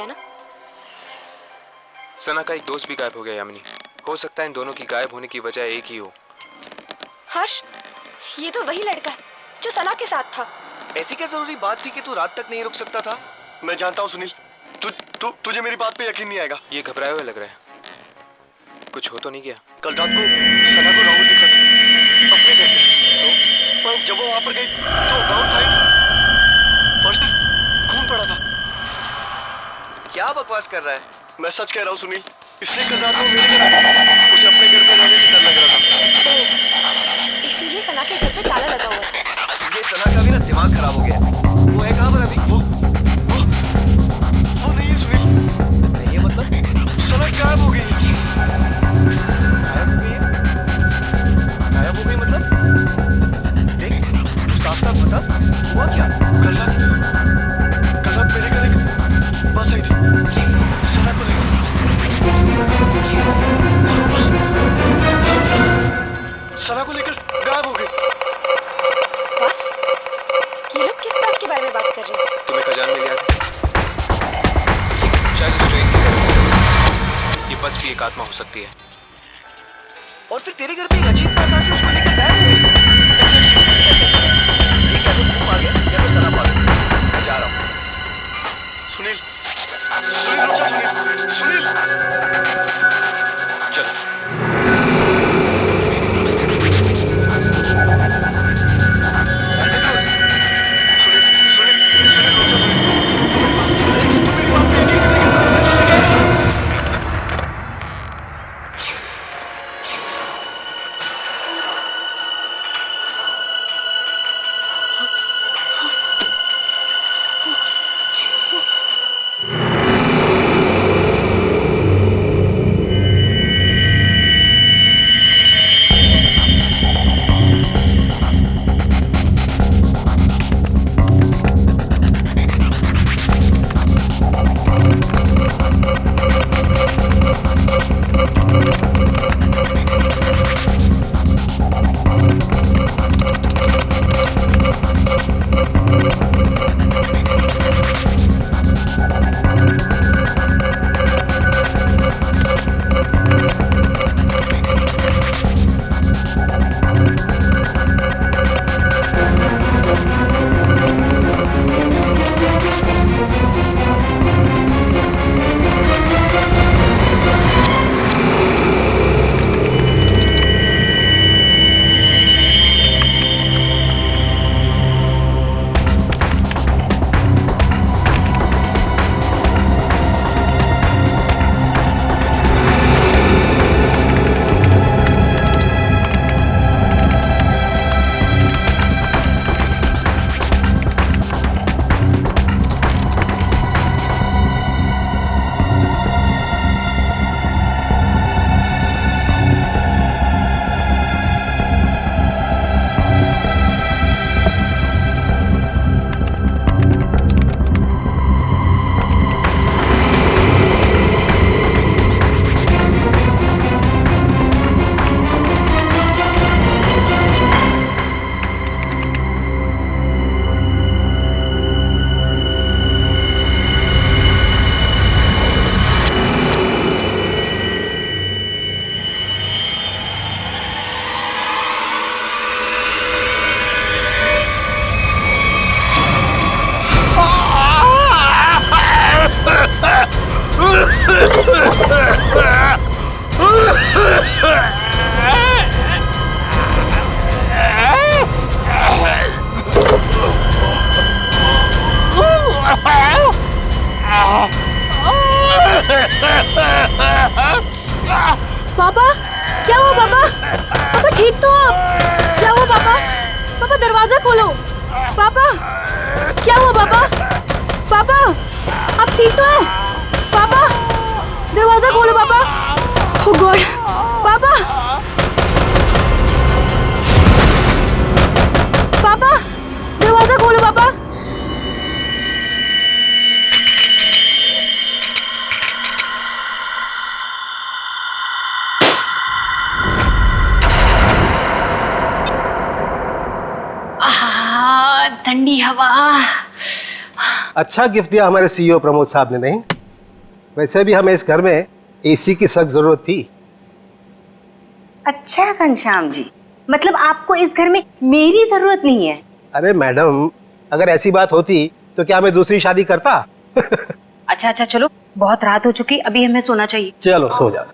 गया ना? सना का एक दोस्त भी गायब हो गया यामिनी। हो सकता है इन दोनों की गायब होने की वजह एक ही हो। हर्ष, ये तो वही लड़का है जो सना के साथ था। ऐसी क्या जरूरी बात थी कि तू रात तक नहीं रुक सकता था? मैं जानता हूँ सुनील, तुझे मेरी बात पे यकीन नहीं आएगा। ये घबराए हुए लग रहा है। कुछ हो तो नहीं गया? कल रात को सना को राहुल दिखा था अपने घर से, पर जब वो वहां पर गई तो राहुल था ही नहीं। फर्श पे खून पड़ा था। क्या बकवास कर रहा है? मैं सच कह रहा हूँ सुनील, इसलिए कल रात को मेरे घर आई। उसे अपने घर में रहने से डर लग रहा था। इसीलिए सना के घर पे ताला लगा हुआ था। ये सना का भी ना दिमाग खराब हो गया। वो है कहाँ पर अभी? वो नहीं है सुनील। नहीं है मतलब? सना गायब हो गई है। गायब हो गई है? गायब हो गई मतलब? देख, तू साफ साफ बता, हुआ क्या? कल रात मेरे घर एक बस आई थी, सना को लेकर। सना को लेकर गायब हो गई। बस? ये लोग किस बस के बारे में बात कर रहे हैं? तुम्हें खजान मिल गया था? शायद उस ट्रेन की तरह ये बस भी एक आत्मा हो सकती है। और फिर तेरे घर पे एक अजीब बस आके उसको लेकर गायब हो गई। ये क्या तो तू आ गया या तो सना आ गई। मैं जा रहा हूँ। सुनील, सुनील रुक जा। सुनील, सुनील चलो। पापा, क्या हुआ पापा? पापा ठीक तो आप? क्या हुआ पापा? पापा दरवाजा खोलो। पापा, क्या हुआ पापा? पापा, आप ठीक तो हैं? पापा, दरवाजा खोलो पापा। ओह गॉड, पापा, पापा, दरवाजा खोलो पापा। ठंडी हवा। अच्छा गिफ्ट दिया हमारे सीईओ प्रमोद साहब ने, नहीं? वैसे भी हमें इस घर में एसी की सख्त जरूरत थी। अच्छा घनश्याम जी, मतलब आपको इस घर में मेरी जरूरत नहीं है? अरे मैडम, अगर ऐसी बात होती तो क्या मैं दूसरी शादी करता? अच्छा अच्छा, चलो बहुत रात हो चुकी, अभी हमें सोना चाहिए। चलो सो जा।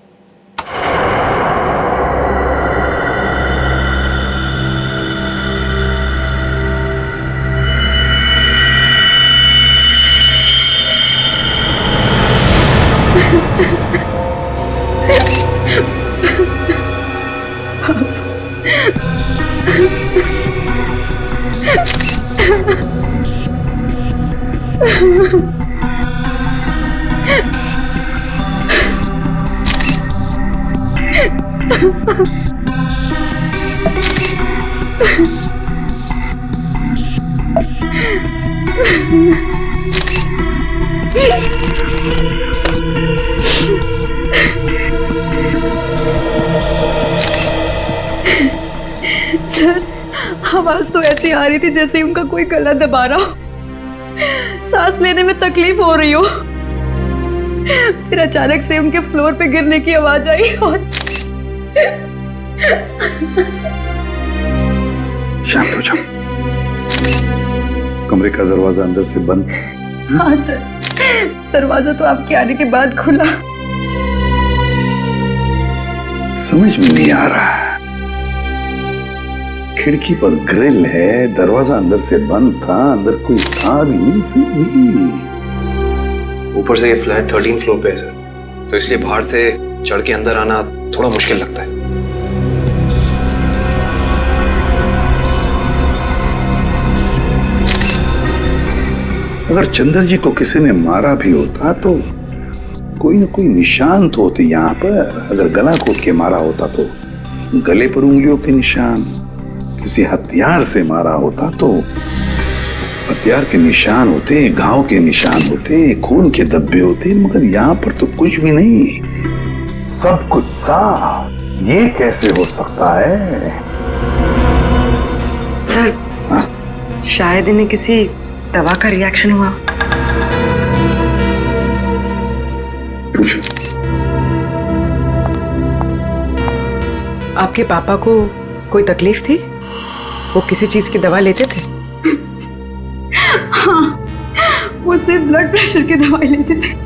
सर, आवाज तो ऐसी आ रही थी जैसे उनका कोई गला दबा रहा हो, सांस लेने में तकलीफ हो रही हो। फिर अचानक से उनके फ्लोर पे गिरने की आवाज आई और शांत हो जाओ। कमरे का दरवाजा अंदर से बंद। हाँ सर, दरवाजा तो आपके आने के बाद खुला। समझ में नहीं आ रहा, खिड़की पर ग्रिल है, दरवाजा अंदर से बंद था, अंदर कोई था भी नहीं, फिर भी। ऊपर से ये फ्लैट 13 फ्लोर पे है सर, तो इसलिए बाहर से चढ़ के अंदर आना थोड़ा मुश्किल लगता है। अगर चंद्र जी को किसी ने मारा भी होता तो कोई न कोई निशान तो होते यहाँ पर। अगर गला घोट के मारा होता तो गले पर उंगलियों के निशान, किसी हथियार से मारा होता तो हथियार के निशान होते, घाव के निशान होते, खून के धब्बे होते, मगर यहाँ पर तो कुछ भी नहीं, सब कुछ साफ। ये कैसे हो सकता है? सर, हाँ? शायद इन्हें किसी दवा का रिएक्शन हुआ। पूछो। आपके पापा को कोई तकलीफ थी? वो किसी चीज की दवा लेते थे? हाँ, वो सिर्फ ब्लड प्रेशर की दवाई लेते थे।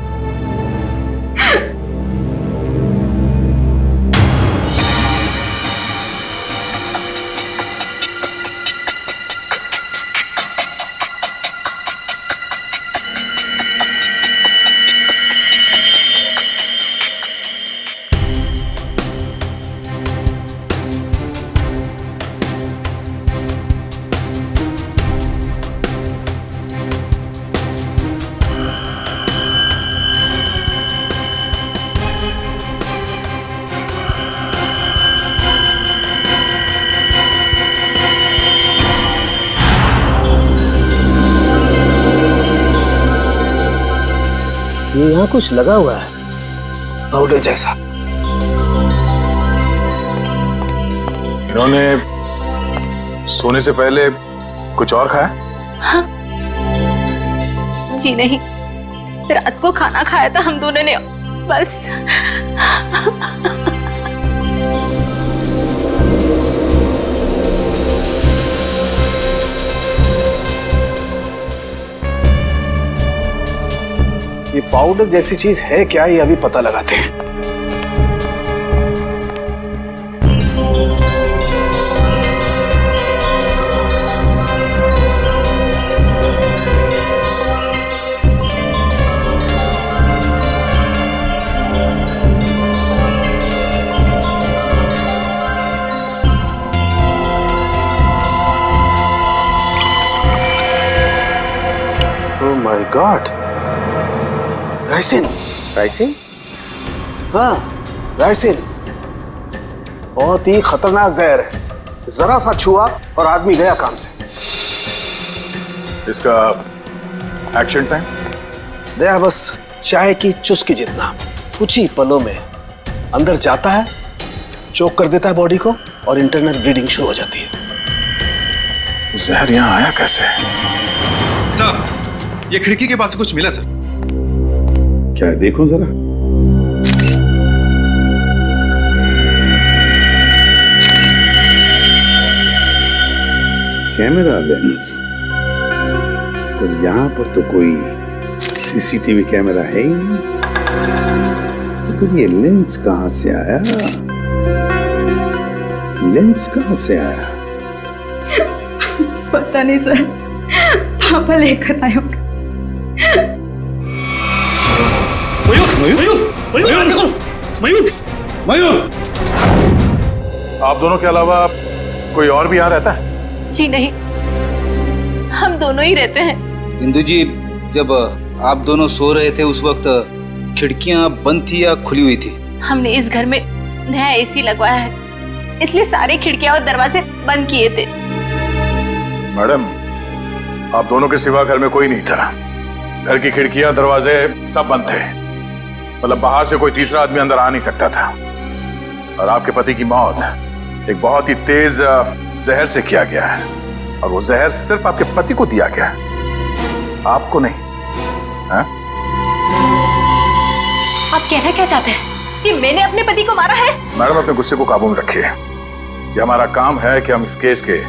ये यहाँ कुछ लगा हुआ है, पाउडर जैसा। इन्होंने सोने से पहले कुछ और खाया? जी नहीं, रात को खाना खाया था हम दोनों ने, बस। ये पाउडर जैसी चीज है क्या, ये अभी पता लगाते हैं। Oh my God, ricin. Ricin? हाँ, राइसिन बहुत ही खतरनाक जहर है। जरा सा छुआ और आदमी गया काम से। इसका एक्शन टाइम? दया बस चाय की चुस्की जितना, कुछ ही पलों में अंदर जाता है, चोक कर देता है बॉडी को और इंटरनल ब्लीडिंग शुरू हो जाती है। जहर यहाँ आया कैसे? सर, ये खिड़की के पास से कुछ मिला सर। क्या है देखो जरा। कैमरा लेंस, पर यहां पर तो कोई सीसीटीवी कैमरा है ही नहीं, तो फिर ये लेंस कहां से आया? लेंस कहां से आया? पता नहीं सर, पापा लेकर आए होंगे। मयूर, आप दोनों के अलावा कोई और भी यहाँ रहता है? जी नहीं, हम दोनों ही रहते हैं। इंदु जी, जब आप दोनों सो रहे थे उस वक्त खिड़कियां बंद थी या खुली हुई थी? हमने इस घर में नया एसी लगवाया है, इसलिए सारी खिड़कियां और दरवाजे बंद किए थे। मैडम, आप दोनों के सिवा घर में कोई नहीं था। घर की खिड़कियां दरवाजे सब बंद थे। मतलब बाहर से कोई तीसरा आदमी अंदर आ नहीं सकता था। और आपके पति की मौत एक बहुत ही तेज जहर से किया गया है, और वो जहर सिर्फ आपके पति को दिया गया है, आपको नहीं। हा? आप कहना क्या चाहते हैं कि मैंने अपने पति को मारा है? मैडम, अपने गुस्से को काबू में रखिए। ये हमारा काम है कि हम इस केस के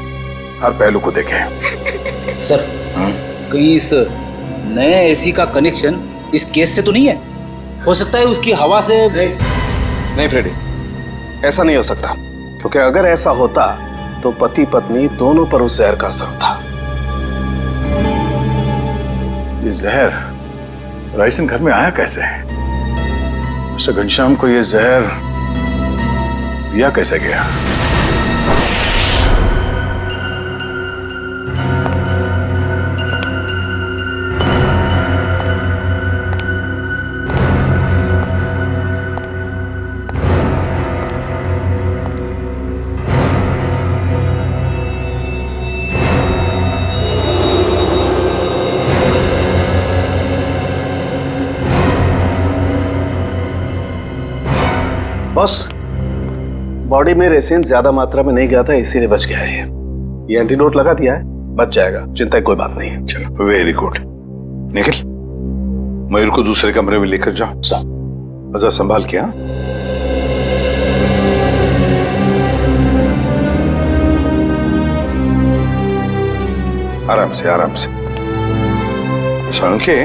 हर पहलू को देखें। सर, कहीं इस नए एसी का कनेक्शन इस केस से तो नहीं है? हो सकता है उसकी हवा से। नहीं फ्रेडी, ऐसा नहीं हो सकता, क्योंकि अगर ऐसा होता तो पति पत्नी दोनों पर उस जहर का असर था। ये जहर राइसन घर में आया कैसे? मिस्टर घनश्याम को ये जहर दिया कैसे गया? बॉस, बॉडी में रेसिन ज्यादा मात्रा में नहीं गया था, इसीलिए बच गया है। ये एंटीडोट लगा दिया है, बच जाएगा, चिंता की कोई बात नहीं है। चलो, वेरी गुड। निखिल, मयूर को दूसरे कमरे में लेकर जाओ। अच्छा, संभाल के। हाँ, आराम से आराम से। सांके,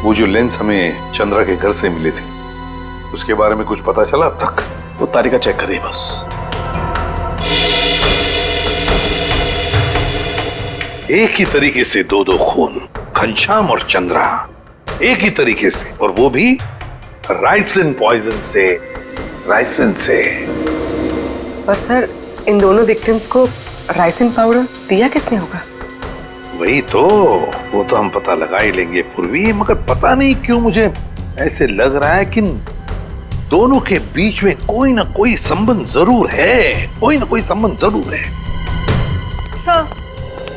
वो जो लेंस हमें चंद्रा के घर से मिले थे, उसके बारे में कुछ पता चला अब तक? वो तालिका चेक करिए बस। एक ही तरीके से दो खून, घनश्याम और चंद्रा, एक ही तरीके से, और वो भी राइसिन पॉइजन से। राइसिन से। पर सर, इन दोनों विक्टिम्स को राइसिन पाउडर दिया किसने होगा? वही तो, वो तो हम पता लगा ही लेंगे पूर्वी, मगर पता नहीं क्यों मुझे ऐसे लग रहा है कि दोनों के बीच में कोई ना कोई संबंध जरूर है। कोई ना कोई संबंध जरूर है। सर।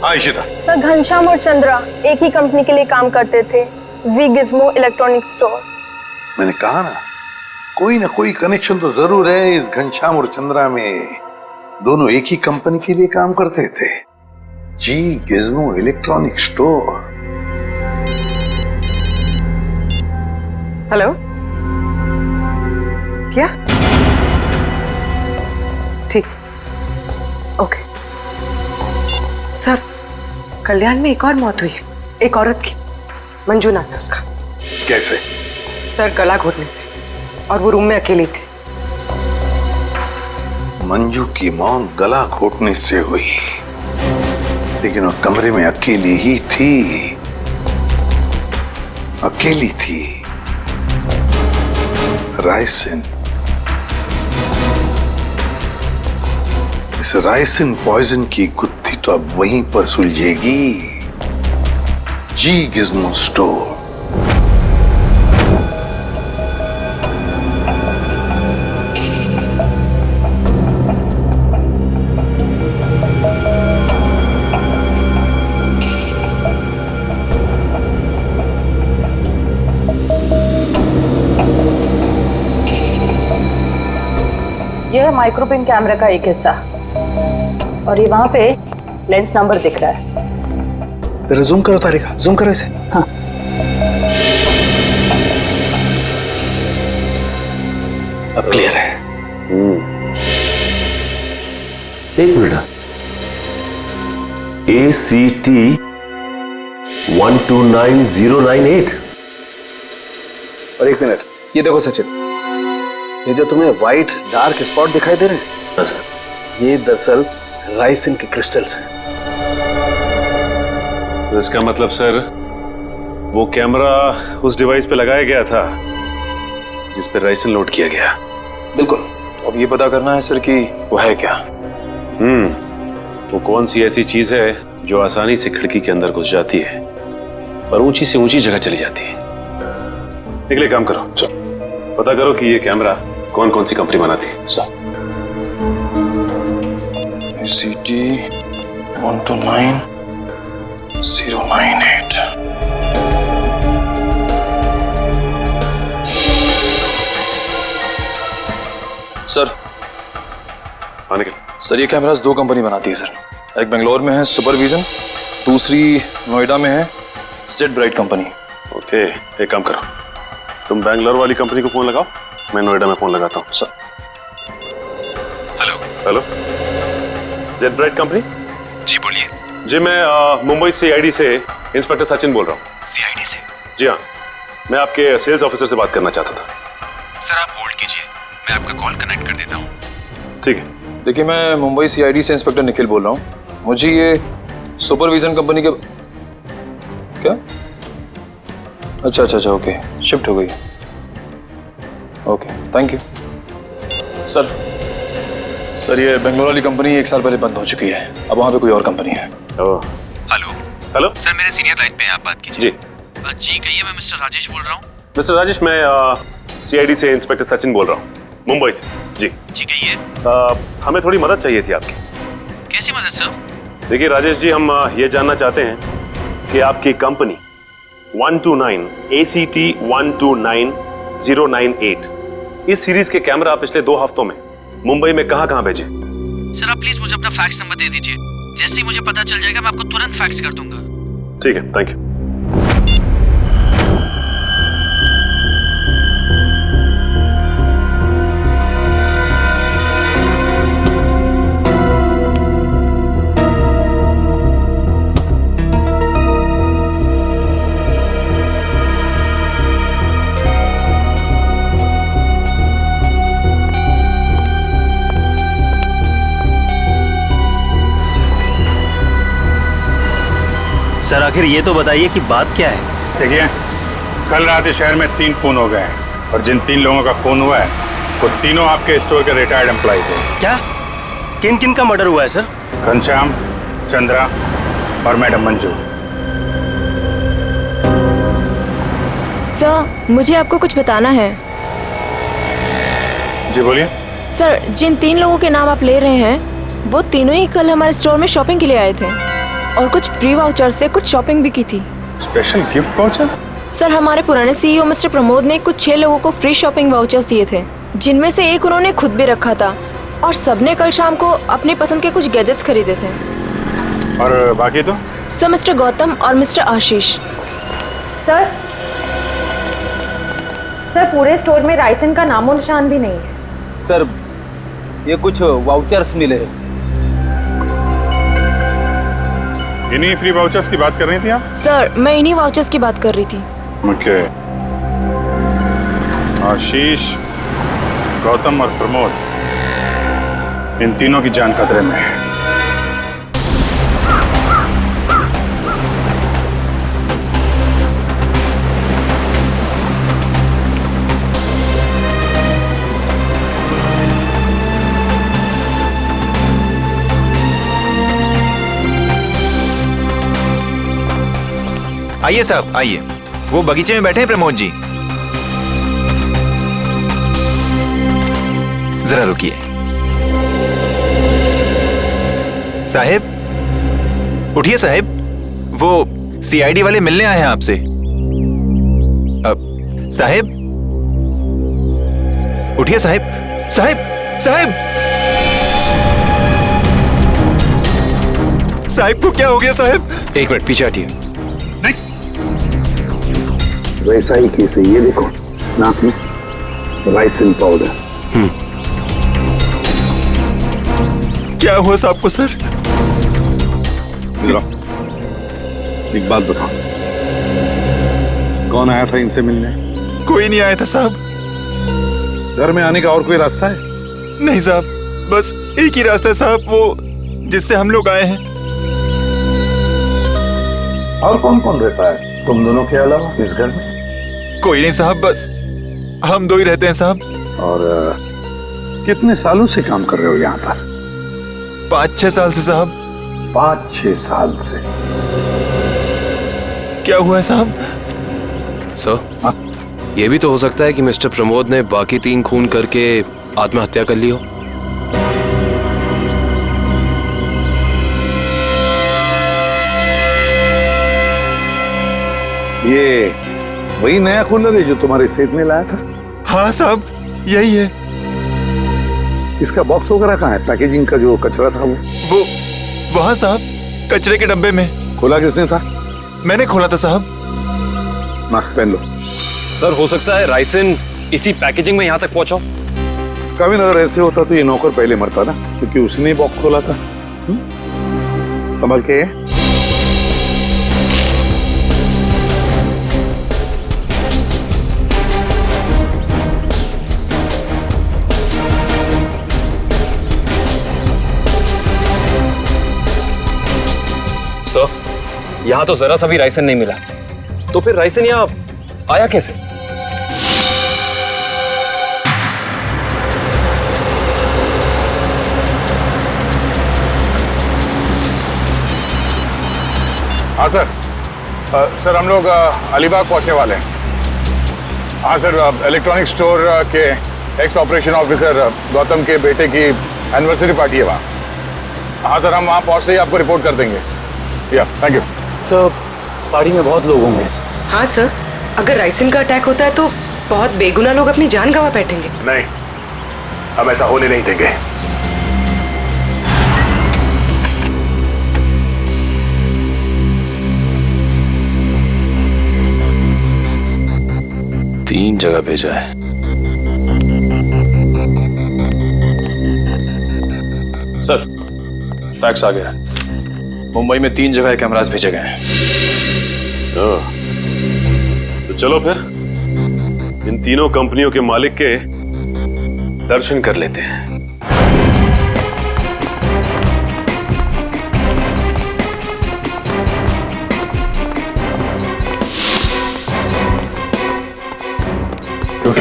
हाँ इशिता। सर, घनश्याम और चंद्रा एक ही कंपनी के लिए काम करते थे, जी गिज़्मो इलेक्ट्रॉनिक स्टोर। मैंने कहा ना, कोई ना कोई कनेक्शन तो जरूर है इस घनश्याम और चंद्रा में। दोनों एक ही कंपनी के लिए काम करते थे, जी गिज़्मो इलेक्ट्रॉनिक स्टोर। हेलो, क्या? ठीक, ओके। सर, कल्याण में एक और मौत हुई है, एक औरत की। मंजू नाम है उसका। कैसे? सर, गला घोटने से, और वो रूम में अकेली थी। मंजू की मौत गला घोटने से हुई, लेकिन वो कमरे में अकेली ही थी। अकेली थी। राइसिन, इस राइसिन पॉइजन की गुत्थी तो अब वहीं पर सुलझेगी, जी गिज़्मो स्टोर। यह है माइक्रोपिन कैमरा का एक हिस्सा, और ये वहां पे लेंस नंबर दिख रहा है। जरा जूम करो तारिका, जूम करो इसे। हाँ। अब क्लियर है। एक मिनट, ACT 129098। और एक मिनट, ये देखो सचिन, ये जो तुम्हें व्हाइट डार्क स्पॉट दिखाई दे रहे हैं, हाँ सर। ये दरअसल राइसिन के क्रिस्टल्स हैं। तो इसका मतलब सर, वो कैमरा उस डिवाइस पे लगाया गया था जिस पे राइसिन लोड किया गया। बिल्कुल। अब ये पता करना है सर कि वो है क्या। वो कौन सी ऐसी चीज है जो आसानी से खिड़की के अंदर घुस जाती है और ऊंची से ऊंची जगह चली जाती है। निकले, काम करो, पता करो कि ये कैमरा कौन कौन सी कंपनी बनाती है। ACT 129098। सर, हाँ निकल। सर ये कैमरास दो कंपनी बनाती है सर। एक बेंगलोर में है सुपरविजन, दूसरी नोएडा में है जेड ब्राइट कंपनी। ओके, एक काम करो, तुम बैंगलोर वाली कंपनी को फोन लगाओ, मैं नोएडा में फोन लगाता हूँ। Sir. Hello, Z bright company? जी बोलिए। जी, मैं मुंबई CID से इंस्पेक्टर सचिन बोल रहा हूँ। CID से? जी हाँ, मैं आपके सेल्स ऑफिसर से बात करना चाहता था। सर आप होल्ड कीजिए, मैं आपका कॉल कनेक्ट कर देता हूँ। ठीक है। देखिए, मैं मुंबई CID से इंस्पेक्टर निखिल बोल रहा हूँ। मुझे ये सुपरविजन कंपनी के क्या? अच्छा, ओके, शिफ्ट हो गई। Okay, thank you. सर ये बेंगलोर वाली कंपनी 1 साल पहले बंद हो चुकी है, अब वहाँ पे कोई और कंपनी है। हेलो सर, मेरे सीनियर लाइन पे हैं, आप बात कीजिए। जी कहिए, मैं मिस्टर राजेश बोल रहा हूँ। मिस्टर राजेश, मैं CID से इंस्पेक्टर सचिन बोल रहा हूँ, मुंबई से। जी कहिए। हमें थोड़ी मदद चाहिए थी आपकी। कैसी मदद सर? देखिए राजेश जी, हम ये जानना चाहते हैं कि आपकी कंपनी 129 ACT 129098 इस सीरीज के कैमरा पिछले 2 हफ्तों में मुंबई में कहां भेजे? सर आप प्लीज मुझे अपना फैक्स नंबर दे दीजिए, जैसे ही मुझे पता चल जाएगा मैं आपको तुरंत फैक्स कर दूंगा। ठीक है, थैंक यू। सर आखिर ये तो बताइए कि बात क्या है? देखिए, कल रात इस शहर में 3 खून हो गए हैं और जिन 3 लोगों का खून हुआ है वो तीनों आपके स्टोर के रिटायर्ड एम्प्लॉय थे। क्या? किन किन का मर्डर हुआ है सर? घनश्याम, चंद्रा और मैडम मंजू। सर मुझे आपको कुछ बताना है। जी बोलिए। सर जिन 3 लोगों के नाम आप ले रहे हैं वो तीनों ही कल हमारे स्टोर में शॉपिंग के लिए आए थे और कुछ फ्री वाउचर से कुछ शॉपिंग भी की थी। Special gift voucher? सर हमारे पुराने CEO मिस्टर प्रमोद ने कुछ 6 लोगों को फ्री शॉपिंग वाउचर्स दिए थे, जिनमें से एक उन्होंने खुद भी रखा था और सबने कल शाम को अपनी पसंद के कुछ गैजेट्स खरीदे थे। और बाकी तो? सर मिस्टर गौतम और मिस्टर आशीष। सर पूरे स्टोर में राइसन का नामो निशान भी नहीं है। सर ये कुछ वाउचर्स मिले। इन्हीं फ्री वाउचर्स की बात कर रही थी आप? सर मैं इन्हीं वाउचर्स की बात कर रही थी। ओके। आशीष, गौतम और प्रमोद, इन तीनों की जान खतरे में है। आइए साहब आइए, वो बगीचे में बैठे हैं प्रमोद जी। जरा रुकिए। साहब उठिए साहब, वो CID वाले मिलने आए हैं आपसे। साहब उठिए साहब। साहब साहब साहब को क्या हो गया साहब? 1 मिनट पीछे हटिए। वैसा ही केस है, ये देखो नाक में राइसिन पाउडर। क्या हुआ साहब को सर? एक बात बताओ, कौन आया था इनसे मिलने? कोई नहीं आया था साहब। घर में आने का और कोई रास्ता है? नहीं साहब, बस एक ही रास्ता है साहब, वो जिससे हम लोग आए हैं। और कौन कौन रहता है तुम दोनों के अलावा इस घर में? कोई नहीं साहब, बस हम दो ही रहते हैं साहब। और कितने सालों से काम कर रहे हो यहाँ पर? 5-6 साल से साहब। 5-6 साल से? क्या हुआ है साहब? सर, ये भी तो हो सकता है कि मिस्टर प्रमोद ने बाकी 3 खून करके आत्महत्या कर ली हो। ये वही नया कूलर है जो तुम्हारे सेठ ने लाया था? हाँ साहब, यही है। इसका बॉक्स वगैरह कहाँ है? पैकेजिंग का जो कचरा था वो वहाँ साहब, कचरे के डब्बे में। खोला किसने था? मैंने खोला था साहब। मास्क पहन लो। सर, हो सकता है राइसन इसी पैकेजिंग में यहाँ तक पहुंचा। कभी अगर ऐसे होता तो ये नौकर पहले मरता ना, क्योंकि उसने बॉक्स खोला था। संभल के। सर, यहाँ तो जरा सा भी राइसन नहीं मिला, तो फिर राइसन यहाँ आया कैसे? हाँ सर। सर, हम लोग अलीबाग पहुंचने वाले हैं। हाँ सर, इलेक्ट्रॉनिक स्टोर के एक्स ऑपरेशन ऑफिसर गौतम के बेटे की एनिवर्सरी पार्टी है वहाँ। हाँ सर, हम वहाँ पहुँचते ही आपको रिपोर्ट कर देंगे। या थैंक यू सर। पार्टी में बहुत लोग होंगे। हाँ सर, अगर राइसन का अटैक होता है तो बहुत बेगुनाह लोग अपनी जान गंवा बैठेंगे। नहीं, हम ऐसा होने नहीं देंगे। तीन जगह भेजा है। सर, फैक्स आ गया। मुंबई में 3 जगह कैमरास भेजे गए हैं। तो चलो फिर इन तीनों कंपनियों के मालिक के दर्शन कर लेते हैं।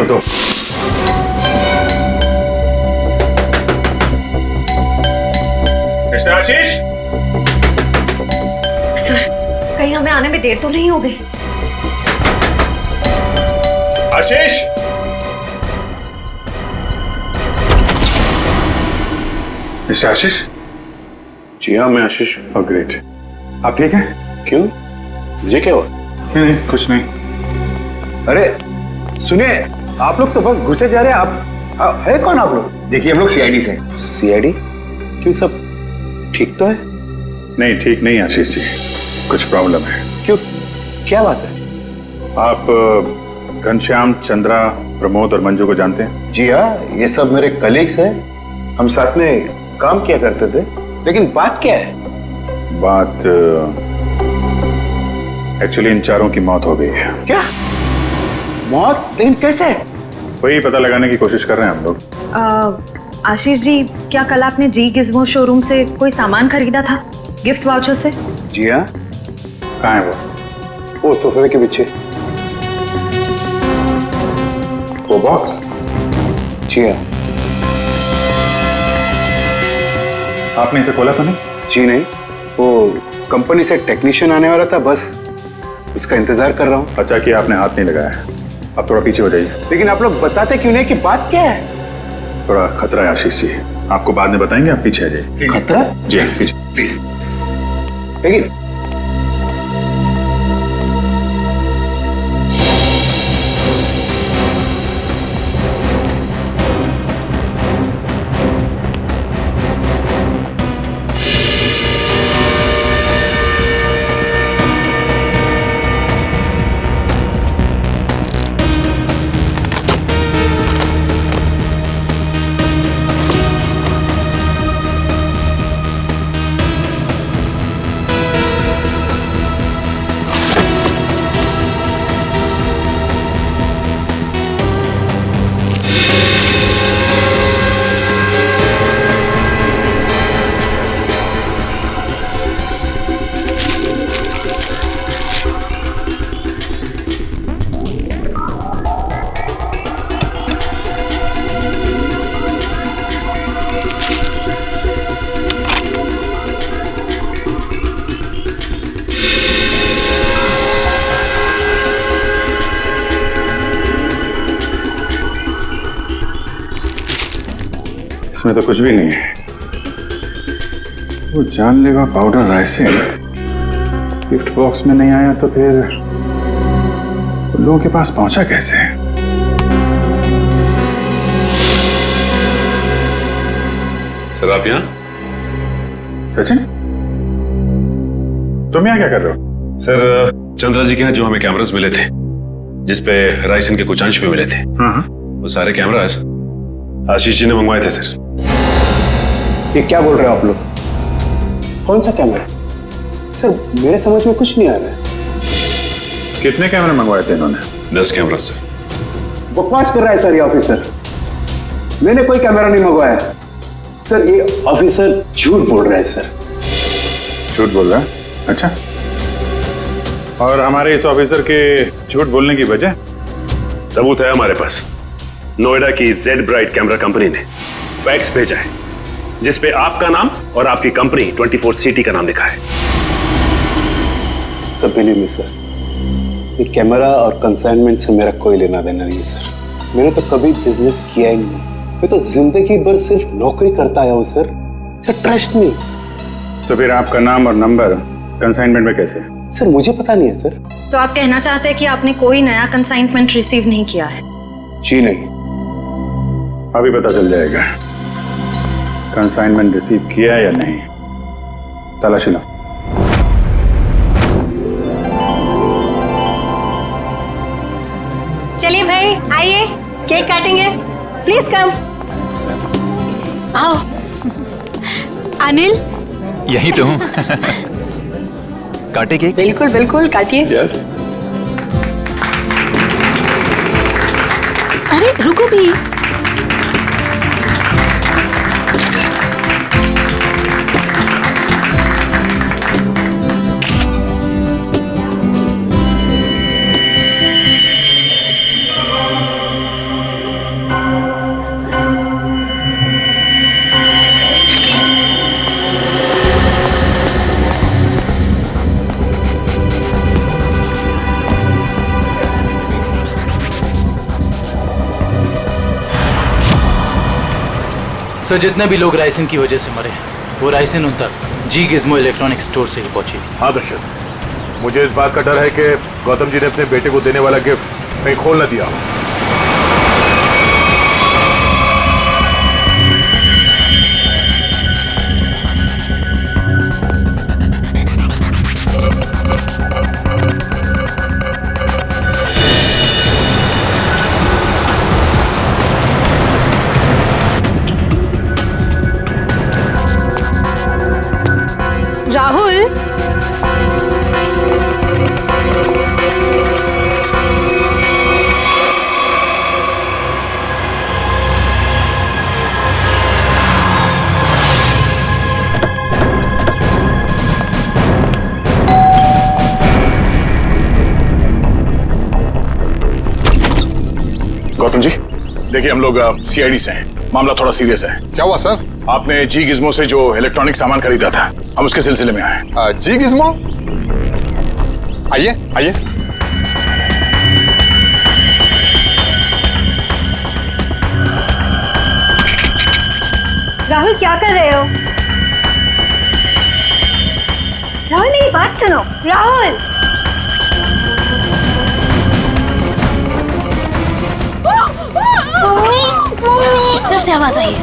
तो मिस्टर आशीष, सर, कहीं हमें आने में देर तो नहीं हो गई? आशीष, मिस्टर आशीष। जी हाँ, मैं आशीष। Oh great. आप ठीक हैं? क्यों, मुझे क्या हुआ? नहीं, कुछ नहीं। अरे सुनिए, आप लोग तो बस घुसे जा रहे हैं। आप है कौन आप लोग? देखिए, हम लोग सीआईडी से। सीआईडी? क्यों, सब ठीक तो है? नहीं, ठीक नहीं आशीष जी, कुछ प्रॉब्लम है। क्यों, क्या बात है? आप घनश्याम, चंद्रा, प्रमोद और मंजू को जानते हैं? जी हाँ, ये सब मेरे कलीग्स हैं। हम साथ में काम किया करते थे। लेकिन बात क्या है? बात एक्चुअली इन चारों की मौत हो गई है। क्या मौत? लेकिन कैसे? वही पता लगाने की कोशिश कर रहे हैं हम लोग। आशीष जी, क्या कल आपने जी गिज़्मो शोरूम से कोई सामान खरीदा था गिफ्ट वाउचर से? जी हाँ। कहाँ है वो सोफे के पीछे। वो बॉक्स? जी हाँ। आपने इसे खोला तो नहीं? जी नहीं, वो कंपनी से टेक्नीशियन आने वाला था, बस उसका इंतजार कर रहा हूँ। अच्छा कि आपने हाथ नहीं लगाया है। आप थोड़ा पीछे हो जाइए। लेकिन आप लोग बताते क्यों नहीं कि बात क्या है? थोड़ा खतरा है आशीष जी, आपको बाद में बताएंगे, आप पीछे आ जाइए। खतरा? जी पीछे प्लीज। लेकिन इसमें तो कुछ भी नहीं है। वो जानलेवा पाउडर राइसिन गिफ्ट बॉक्स में नहीं आया तो फिर वो लोगों के पास पहुंचा कैसे? सर आप यहाँ? सचिन, तुम यहाँ क्या कर रहे हो? सर चंद्रा जी के यहाँ जो हमें कैमरास मिले थे जिसपे राइसिन के कुछ अंश भी मिले थे, वो सारे कैमरास आशीष जी ने मंगवाए थे सर। ये क्या बोल रहे हो आप लोग? कौन सा कैमरा? सर मेरे समझ में कुछ नहीं आ रहा है। कितने कैमरे मंगवाए थे इन्होंने? 10 कैमरा सर। बकवास कर रहा है सर ये ऑफिसर। मैंने कोई कैमरा नहीं मंगवाया सर। ये ऑफिसर झूठ बोल रहा है सर। झूठ बोल रहा है? अच्छा, और हमारे इस ऑफिसर के झूठ बोलने की वजह? सबूत है हमारे पास। नोएडा की जेड ब्राइट कैमरा कंपनी ने फैक्स भेजा है जिसपे आपका नाम और आपकी कंपनी 24 सिटी का नाम लिखा है। सर बिलीव मी सर, ये कैमरा और कंसाइनमेंट से मेरा कोई लेना देना नहीं सर। मैंने तो कभी बिजनेस किया ही नहीं। मैं तो जिंदगी भर सिर्फ नौकरी करता आया हूँ सर। Sir trust me. तो फिर आपका नाम और नंबर कंसाइनमेंट में कैसे? सर मुझे पता नहीं है सर। तो आप कहना चाहते हैं कि आपने कोई नया कंसाइनमेंट रिसीव नहीं किया है? जी नहीं। अभी पता चल जाएगा कंसाइनमेंट रिसीव किया है या नहीं। तलाशी लो। चलिए भाई आइए, केक काटेंगे। Please come. आओ। अनिल, यही तो हूँ। काटे केक? बिल्कुल बिल्कुल काटिए। यस। अरे रुको भी। सर जितने भी लोग राइसिन की वजह से मरे वो राइसिन उन तक जी गिज़्मो इलेक्ट्रॉनिक स्टोर से ही पहुंची थी। हाँ दर्शक, मुझे इस बात का डर है कि गौतम जी ने अपने बेटे को देने वाला गिफ्ट कहीं खोल न दिया। राहुल, गौतम जी देखिए, हम लोग सीआईडी से हैं। मामला थोड़ा सीरियस है। क्या हुआ सर? आपने जी गिज़्मो से जो इलेक्ट्रॉनिक सामान खरीदा था, हम उसके सिलसिले में आए। जी गिज़्मो? आइए आइए। राहुल क्या कर रहे हो? राहुल मेरी बात सुनो। राहुल इस तरफ से आवाज आई है।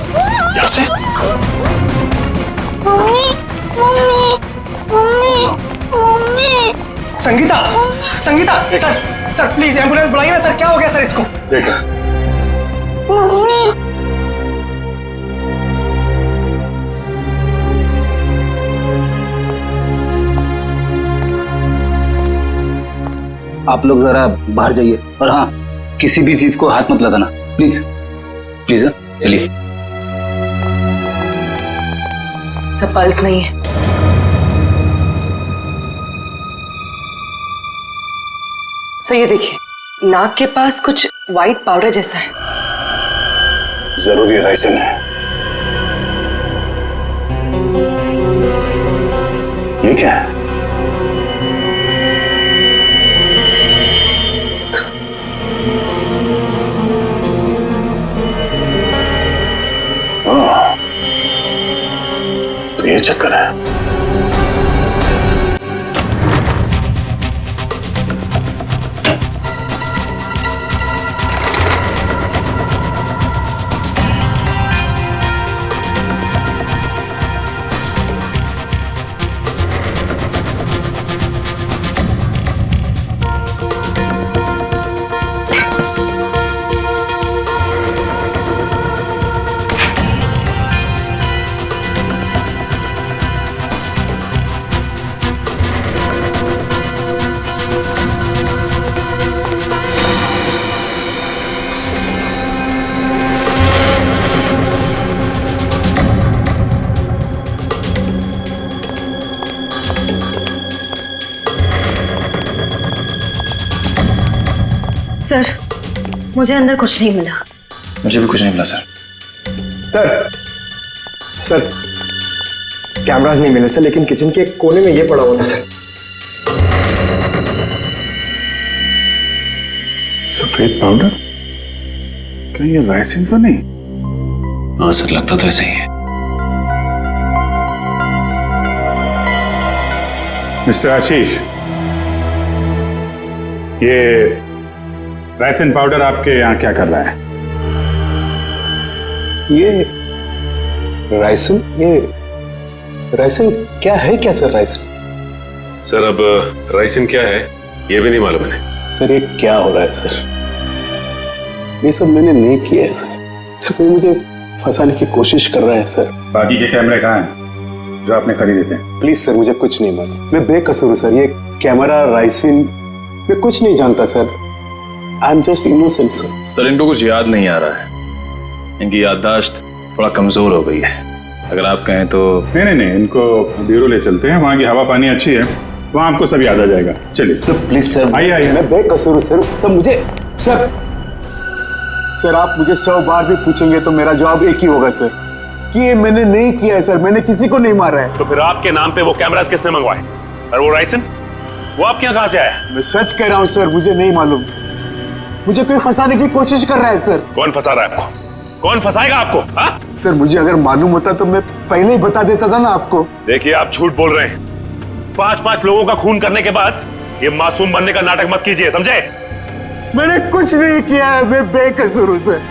यहाँ से? Sangeeta, Sangeeta, sir please ambulance बुलाइए ना सर। क्या हो गया सर इसको? देखो आप लोग जरा बाहर जाइए और हाँ, किसी भी चीज को हाथ मत लगाना प्लीज प्लीज। चलिए। सब पल्स नहीं है। सर ये देखिए, नाक के पास कुछ वाइट पाउडर जैसा है। जरूरी राइसिन है। ये क्या है? चक्कर है। सर, मुझे अंदर कुछ नहीं मिला। मुझे भी कुछ नहीं मिला सर। सर कैमरास नहीं मिले सर, लेकिन किचन के एक कोने में ये पड़ा हुआ था सर। सफेद पाउडर? कहीं ये राइसिन तो नहीं? हाँ सर, लगता तो ऐसा ही है। मिस्टर आशीष, ये राइसिन पाउडर आपके यहाँ क्या कर रहा है? ये राइसिन क्या है? क्या सर राइसिन? सर अब राइसिन क्या है ये भी नहीं मालूम है। सर ये क्या हो रहा है सर? ये सब मैंने नहीं किया है सर। कोई मुझे फंसाने की कोशिश कर रहा है सर। बाकी के कैमरे कहाँ हैं जो आपने खरीदे थे? प्लीज सर, मुझे कुछ नहीं मालूम। मैं बेकसूर हूँ सर। ये कैमरा, राइसिन, मैं कुछ नहीं जानता sir. I am just innocent sir. Sir इनको कुछ याद नहीं आ रहा है, इनकी याददाश्त थोड़ा कमजोर हो गई है। अगर आप कहें तो नहीं, इनको ब्यूरो ले चलते हैं, वहाँ की हवा पानी अच्छी है, वहाँ आपको सब याद आ जाएगा। चलिए सर प्लीज सर। आइए। मैं बेकसूर हूँ सर। सर मुझे सर आप मुझे 100 बार भी पूछेंगे तो मेरा जवाब एक ही होगा सर, कि ये मैंने नहीं किया है सर। मैंने किसी को नहीं मारा है। तो फिर आपके नाम पे वो कैमरास किसने मंगवाए? और वो राइसिन वो आपके यहाँ कहाँ से आया? मैं सच कह रहा हूँ सर, मुझे नहीं मालूम। मुझे कोई फंसाने की कोशिश कर रहा है सर। कौन फंसा रहा है आपको? कौन फंसाएगा आपको? हाँ? सर मुझे अगर मालूम होता तो मैं पहले ही बता देता था ना आपको। देखिए आप झूठ बोल रहे हैं। 5-5 लोगों का खून करने के बाद ये मासूम बनने का नाटक मत कीजिए, समझे? मैंने कुछ नहीं किया है, मैं बेकसूर हूं सर।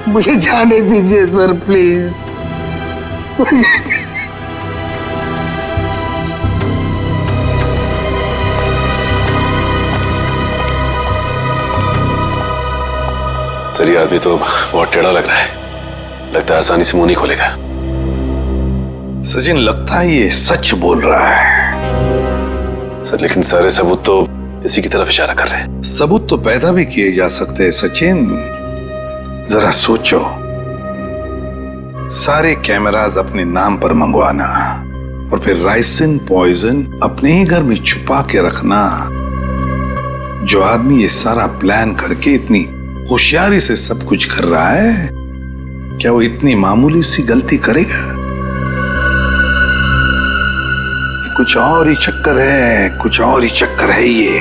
मुझे जाने दीजिए सर प्लीज। सर ये आदमी तो बहुत टेढ़ा लग रहा है, लगता है आसानी से मुंह नहीं खोलेगा। सचिन, लगता है ये सच बोल रहा है। सर लेकिन सारे सबूत तो इसी की तरफ इशारा कर रहे हैं। सबूत तो पैदा भी किए जा सकते हैं सचिन। जरा सोचो, सारे कैमरास अपने नाम पर मंगवाना और फिर राइसिन पॉइजन अपने ही घर में छुपा के रखना। जो आदमी ये सारा प्लान करके इतनी होशियारी से सब कुछ कर रहा है, क्या वो इतनी मामूली सी गलती करेगा? कुछ और ही चक्कर है, कुछ और ही चक्कर है ये।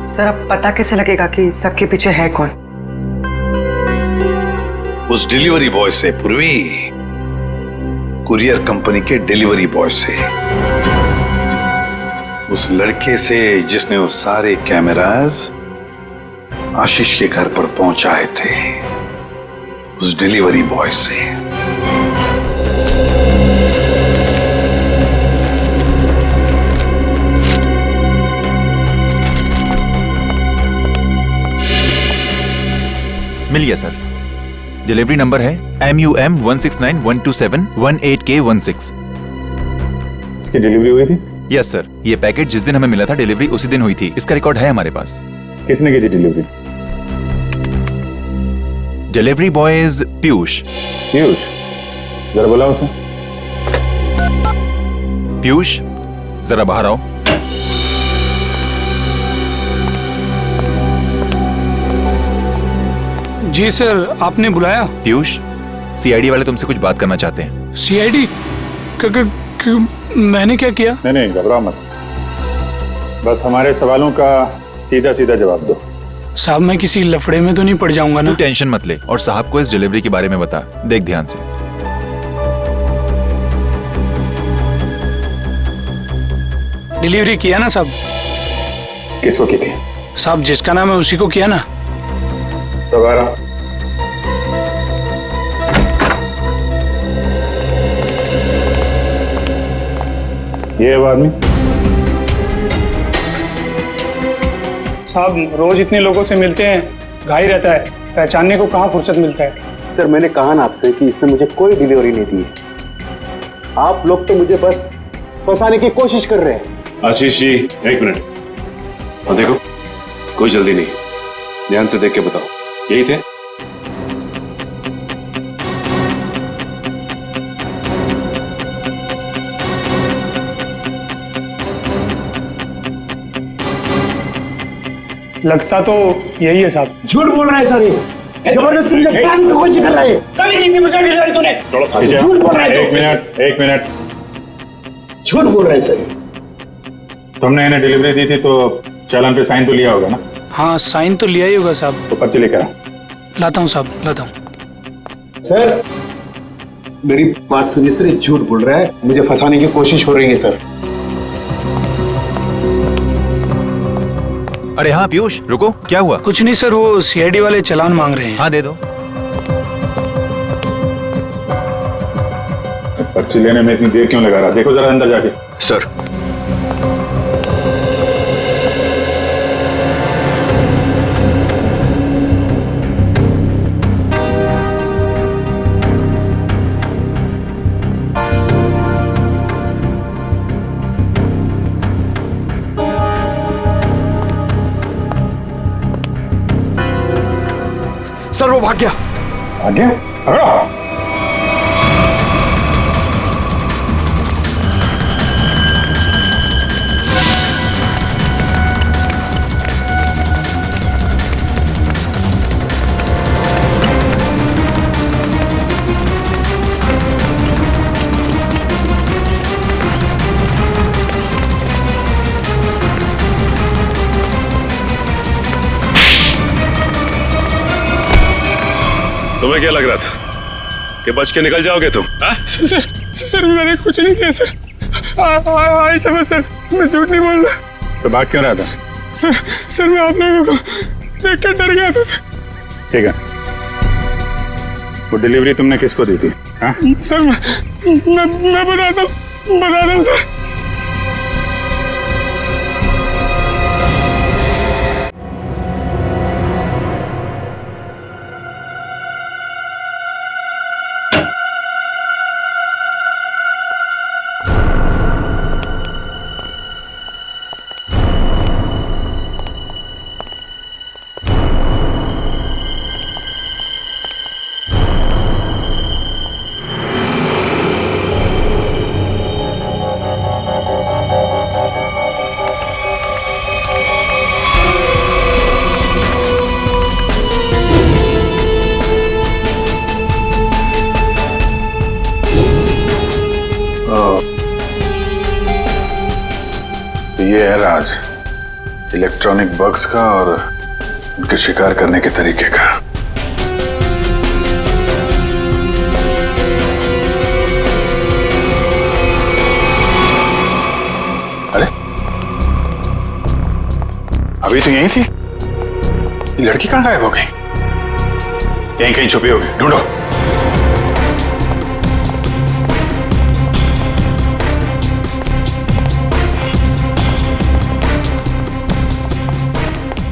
सर अब पता कैसे लगेगा कि सबके पीछे है कौन? उस डिलीवरी बॉय से पूर्वी, कुरियर कंपनी के डिलीवरी बॉय से, उस लड़के से जिसने वो सारे कैमरास आशीष के घर पर पहुंचाए थे, उस डिलीवरी बॉय से। मिल गया सर। डिलीवरी नंबर है MUM 169127118K16। इसकी डिलीवरी हुई थी? Yes sir. ये पैकेट जिस दिन हमें मिला था डिलीवरी उसी दिन हुई थी। इसका रिकॉर्ड है हमारे पास। किसने की थी delivery? Delivery boy is Piyush. Piyush? जरा बुला उसे। पीयूष जरा बाहर आओ। जी सर, आपने बुलाया? पीयूष, CID वाले तुमसे कुछ बात करना चाहते हैं। CID? मैंने क्या किया? नहीं, घबराओ मत। बस हमारे सवालों का सीधा सीधा जवाब दो। साहब मैं किसी लफड़े में तो नहीं पड़ जाऊंगा ना? तू टेंशन मत ले और साहब को इस डिलीवरी के बारे में बता। देख ध्यान से। डिलीवरी किया ना साहब। किसको की थी? साहब जिसका नाम है उसी को किया ना। सब आ रहा। ये है वो आदमी। साहब रोज इतने लोगों से मिलते हैं, घाई रहता है, पहचानने को कहाँ फुर्सत मिलता है। सर मैंने कहा ना आपसे कि इसने मुझे कोई डिलीवरी नहीं दी है। आप लोग तो मुझे बस फंसाने की कोशिश कर रहे हैं। आशीष जी एक मिनट और देखो, कोई जल्दी नहीं, ध्यान से देख के बताओ, यही थे? लगता तो यही है साहब। झूठ बोल रहा है सर, जबरदस्ती मुझे काम में कोशिश कर रहा है। कभी जिंदगी में डिलीवरी तूने झूठ बोल रहा है। एक मिनट झूठ बोल रहा है सर। तुमने इन्हें डिलीवरी दी थी तो चालान पे साइन तो लिया होगा ना? हाँ साइन तो लिया ही होगा साहब। तो पर्ची लेकर लाता हूँ साहब, लाता हूँ। सर मेरी बात सुनिए सर, ये झूठ बोल रहा है, मुझे फंसाने की कोशिश हो रही है सर। अरे हाँ पीयूष रुको, क्या हुआ? कुछ नहीं सर, वो सीआईडी वाले चालान मांग रहे हैं। हाँ दे दो। पर्ची लेने में इतनी देर क्यों लगा रहा? देखो जरा अंदर जाके। सर सर वो भाग गया। भाग गया? पकड़ो। तुम्हें क्या लग रहा था कि बच के निकल जाओगे तुम? सर मैंने कुछ नहीं किया सर। आई समझ सर, मैं झूठ नहीं बोल रहा। तो भाग क्यों रहा था? सर मैं आप लोगों को देख कर डर गया था सर। ठीक है, वो डिलीवरी तुमने किसको दी थी? हाँ? सर मैं बताता हूँ सर। ये है राज इलेक्ट्रॉनिक बग्स का और उनके शिकार करने के तरीके का। अरे अभी तो यही थी, ये लड़की कहां गायब हो गई? यहीं कहीं छुपी होगी, ढूंढो।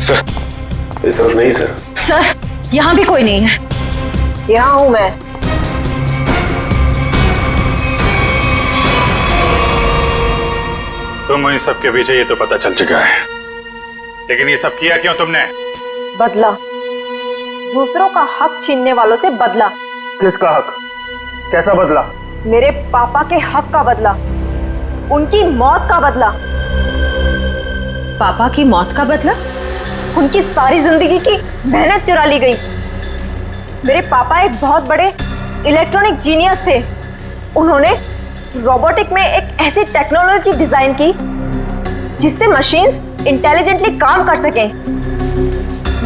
सर इस तरफ नहीं सर। सर यहाँ भी कोई नहीं है। यहाँ हूं मैं। तुम इन सब के पीछे, ये तो पता चल चुका है, लेकिन ये सब किया क्यों तुमने? बदला, दूसरों का हक छीनने वालों से बदला। किसका हक? कैसा बदला? मेरे पापा के हक का बदला, उनकी मौत का बदला। पापा की मौत का बदला? उनकी सारी जिंदगी की मेहनत चुरा ली गई। मेरे पापा एक बहुत बड़े इलेक्ट्रॉनिक जीनियस थे। उन्होंने रोबोटिक में एक ऐसी टेक्नोलॉजी डिजाइन की जिससे मशीन्स इंटेलिजेंटली काम कर सकें।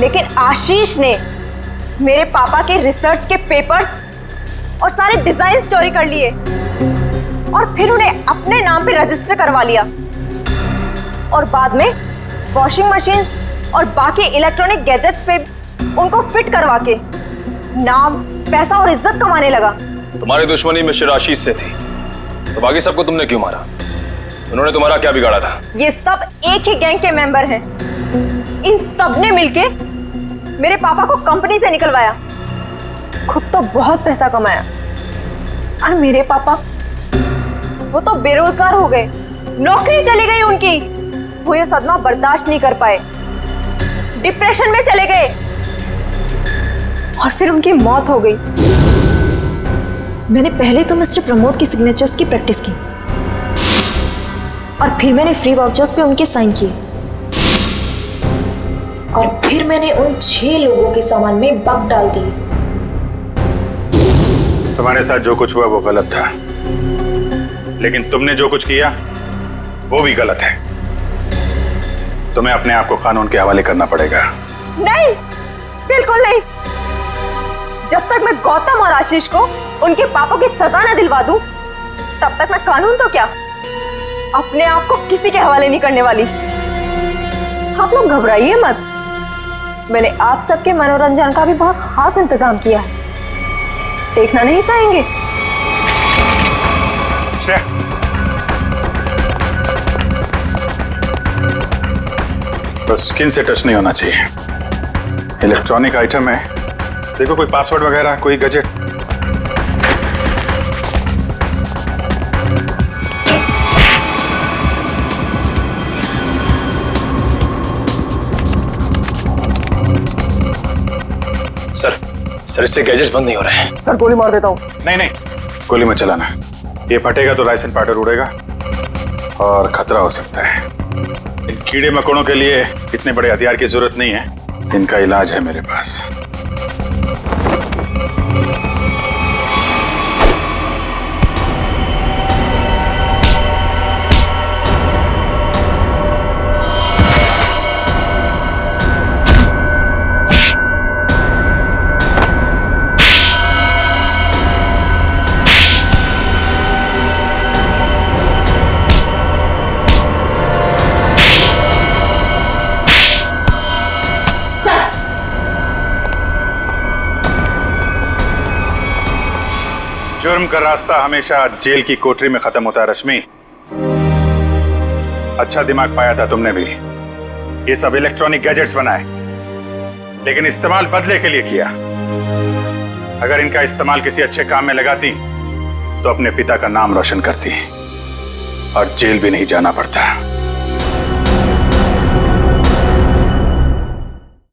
लेकिन आशीष ने मेरे पापा के रिसर्च के पेपर्स और सारे डिजाइन चोरी कर लिए और फिर उन्हें अपने नाम पे रजिस्टर करवा लिया। और बाद में वॉशिंग मशीन और बाकी इलेक्ट्रॉनिक गैजेट्स पे उनको फिट करवा के नाम, पैसा और इज्जत कमाने लगा। तुम्हारी दुश्मनी मिस्टर आशीष से थी, तो बाकी सबको तुमने क्यों मारा? उन्होंने तुम्हारा क्या बिगाड़ा था? ये सब एक ही गैंग के मेंबर हैं। इन सब ने मिलके मेरे पापा को कंपनी से निकलवाया, खुद तो बहुत पैसा कमाया, और मेरे पापा वो तो बेरोजगार हो गए, नौकरी चली गई उनकी। वो ये सदमा बर्दाश्त नहीं कर पाए, डिप्रेशन में चले गए और फिर उनकी मौत हो गई। मैंने पहले तो मिस्टर प्रमोद की सिग्नेचर्स की प्रैक्टिस की और फिर मैंने फ्री वाउचर्स पे उनके साइन किए और फिर मैंने उन 6 लोगों के सामान में बग डाल दिए। तुम्हारे साथ जो कुछ हुआ वो गलत था, लेकिन तुमने जो कुछ किया वो भी गलत है। तुम्हें अपने आप को कानून के हवाले करना पड़ेगा। नहीं, बिल्कुल नहीं। जब तक मैं गौतम और आशीष को उनके पापों की सजा न दिलवा दूं, तब तक मैं कानून तो क्या, अपने आप को किसी के हवाले नहीं करने वाली। आप लोग घबराइए मत, मैंने आप सबके मनोरंजन का भी बहुत खास इंतजाम किया है, देखना नहीं चाहेंगे? बस स्किन से टच नहीं होना चाहिए। इलेक्ट्रॉनिक आइटम है, देखो कोई पासवर्ड वगैरह, कोई गैजेट। सर इससे गैजेट्स बंद नहीं हो रहे हैं। सर गोली मार देता हूँ। नहीं, गोली मत चलाना, ये फटेगा तो राइसन पाउडर उड़ेगा और खतरा हो सकता है। इन कीड़े मकोड़ों के लिए इतने बड़े हथियार की जरूरत नहीं है, इनका इलाज है मेरे पास। जुर्म का रास्ता हमेशा जेल की कोठरी में खत्म होता है रश्मि। अच्छा दिमाग पाया था तुमने भी। ये सब इलेक्ट्रॉनिक गैजेट्स बनाए, लेकिन इस्तेमाल बदले के लिए किया। अगर इनका इस्तेमाल किसी अच्छे काम में लगाती तो अपने पिता का नाम रोशन करती और जेल भी नहीं जाना पड़ता।